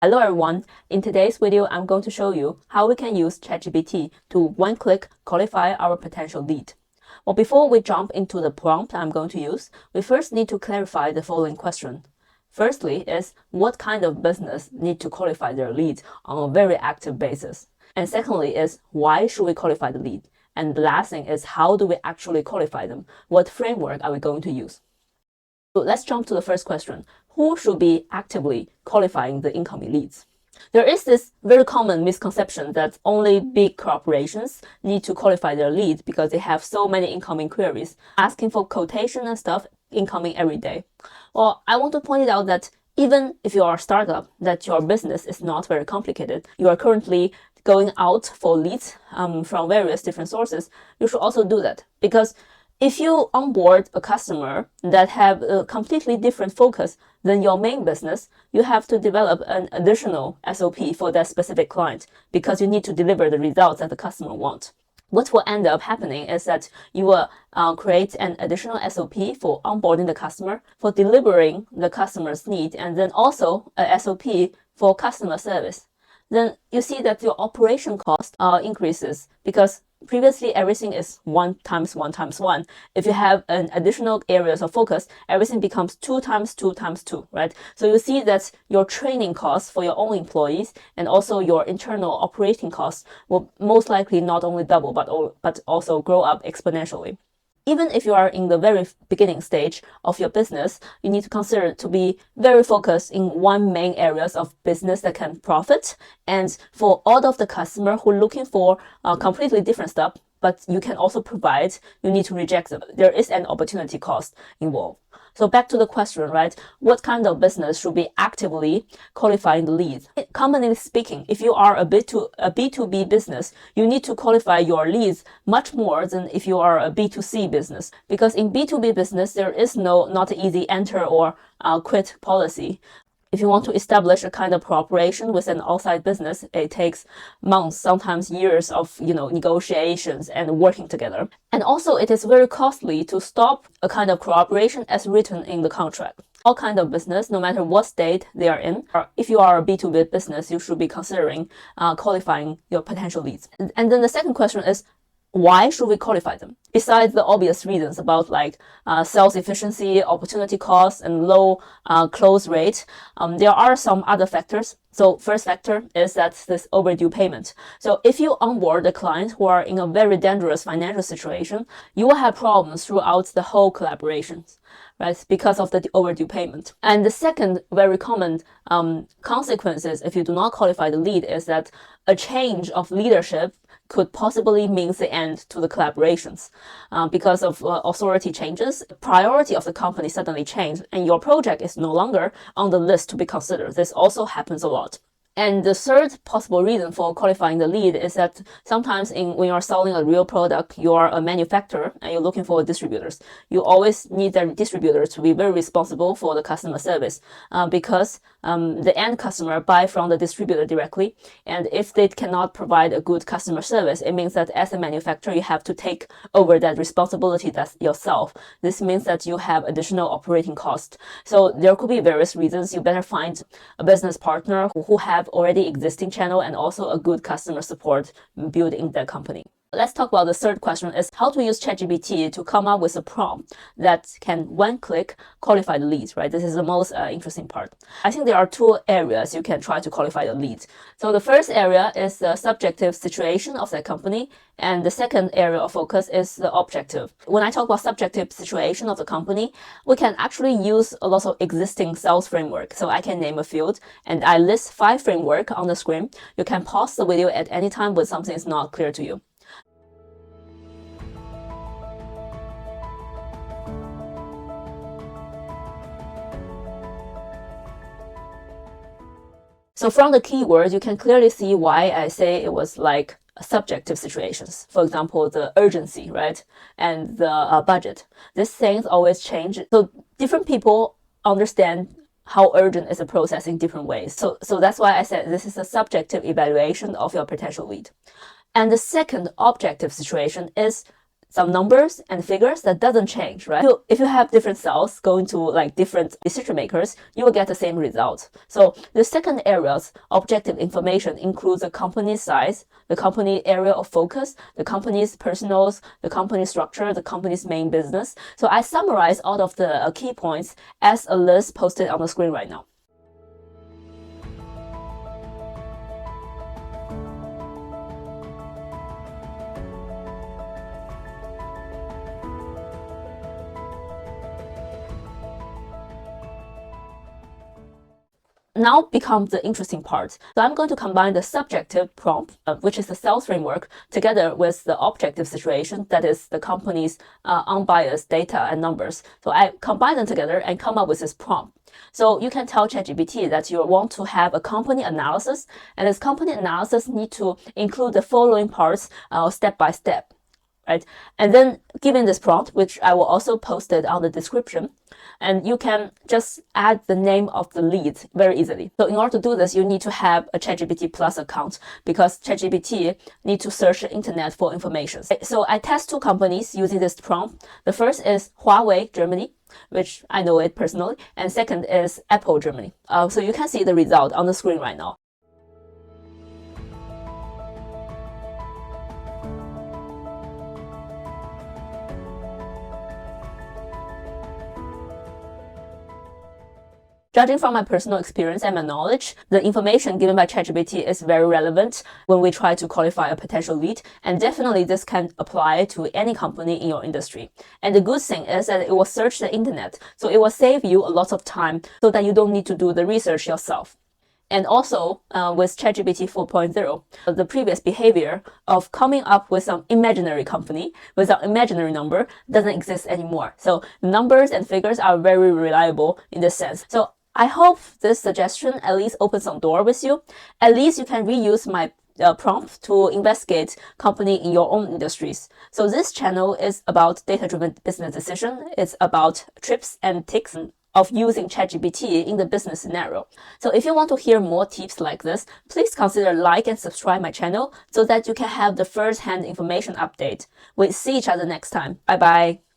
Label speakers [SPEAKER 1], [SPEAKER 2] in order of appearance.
[SPEAKER 1] Hello everyone, in today's video I'm going to show you how we can use ChatGPT to one-click qualify our potential lead. Well, before we jump into the prompt I'm going to use, we first need to clarify the following question. Firstly is, what kind of business need to qualify their lead on a very active basis? And secondly is, why should we qualify the lead? And the last thing is, how do we actually qualify them? What framework are we going to use? So let's jump to the first question. Who should be actively qualifying the incoming leads? There is this very common misconception that only big corporations need to qualify their leads because they have so many incoming queries, asking for quotation and stuff incoming every day. Well, I want to point it out that even if you are a startup, that your business is not very complicated, you are currently going out for leads from various different sources, you should also do that. Because if you onboard a customer that have a completely different focus than your main business, you have to develop an additional SOP for that specific client because you need to deliver the results that the customer wants. What will end up happening is that you will create an additional SOP for onboarding the customer, for delivering the customer's need, and then also a SOP for customer service. Then you see that your operation cost increases because previously everything is 1 times 1 times 1. If you have an additional areas of focus, everything becomes 2 times 2 times 2, right? So you see that your training costs for your own employees and also your internal operating costs will most likely not only double but also grow up exponentially. Even if you are in the very beginning stage of your business, you need to consider to be very focused in one main areas of business that can profit. And for all of the customer who are looking for completely different stuff, but you can also provide, you need to reject them. There is an opportunity cost involved. So back to the question, right? What kind of business should be actively qualifying the leads? Commonly speaking, if you are a B2B business, you need to qualify your leads much more than if you are a B2C business. Because in B2B business, there is not easy enter or quit policy. If you want to establish a kind of cooperation with an outside business, it takes months, sometimes years of negotiations and working together. And also, it is very costly to stop a kind of cooperation as written in the contract. All kind of business, no matter what state they are in, or if you are a B2B business, you should be considering qualifying your potential leads. And then the second question is, why should we qualify them? Besides the obvious reasons about sales efficiency, opportunity cost, and low close rate, there are some other factors. So first factor is that this overdue payment. So if you onboard a client who are in a very dangerous financial situation, you will have problems throughout the whole collaboration, right? Because of the overdue payment. And the second very common consequences if you do not qualify the lead is that a change of leadership could possibly mean the end to the collaborations. Because of authority changes, the priority of the company suddenly changed and your project is no longer on the list to be considered. This also happens a lot. And the third possible reason for qualifying the lead is that sometimes when you're selling a real product, you are a manufacturer and you're looking for distributors. You always need the distributors to be very responsible for the customer service because the end customer buy from the distributor directly. And if they cannot provide a good customer service, it means that as a manufacturer, you have to take over that responsibility yourself. This means that you have additional operating costs. So there could be various reasons. You better find a business partner who have already existing channel and also a good customer support built in that company. Let's talk about the third question is how to use ChatGPT to come up with a prompt that can one-click qualify the leads, right? This is the most interesting part. I think there are two areas you can try to qualify the leads. So the first area is the subjective situation of that company, and the second area of focus is the objective. When I talk about subjective situation of the company, we can actually use a lot of existing sales framework. So I can name a field, and I list 5 framework on the screen. You can pause the video at any time when something is not clear to you. So from the keywords, you can clearly see why I say it was like subjective situations. For example, the urgency, right? And the budget. These things always change. So different people understand how urgent is a process in different ways. So that's why I said this is a subjective evaluation of your potential lead. And the second objective situation is some numbers and figures that doesn't change, right? So if you have different cells going to like different decision makers, you will get the same result. So the second area's objective information includes the company's size, the company area of focus, the company's personals, the company structure, the company's main business. So I summarize all of the key points as a list posted on the screen right now. Now becomes the interesting part. So I'm going to combine the subjective prompt, which is the sales framework, together with the objective situation, that is the company's unbiased data and numbers. So I combine them together and come up with this prompt. So you can tell ChatGPT that you want to have a company analysis, and this company analysis need to include the following parts step by step. Right? And then given this prompt, which I will also post it on the description, and you can just add the name of the lead very easily. So in order to do this, you need to have a ChatGPT Plus account because ChatGPT need to search the internet for information. So I test 2 companies using this prompt. The first is Huawei, Germany, which I know it personally, and second is Apple, Germany. So you can see the result on the screen right now. Judging from my personal experience and my knowledge, the information given by ChatGPT is very relevant when we try to qualify a potential lead, and definitely this can apply to any company in your industry. And the good thing is that it will search the internet, so it will save you a lot of time so that you don't need to do the research yourself. And also, with ChatGPT 4.0, the previous behavior of coming up with some imaginary company with an imaginary number doesn't exist anymore. So numbers and figures are very reliable in this sense. So I hope this suggestion at least opens some door with you. At least you can reuse my prompt to investigate company in your own industries. So this channel is about data-driven business decision. It's about tips and tricks of using ChatGPT in the business scenario. So if you want to hear more tips like this, please consider like and subscribe my channel so that you can have the first-hand information update. We'll see each other next time. Bye bye.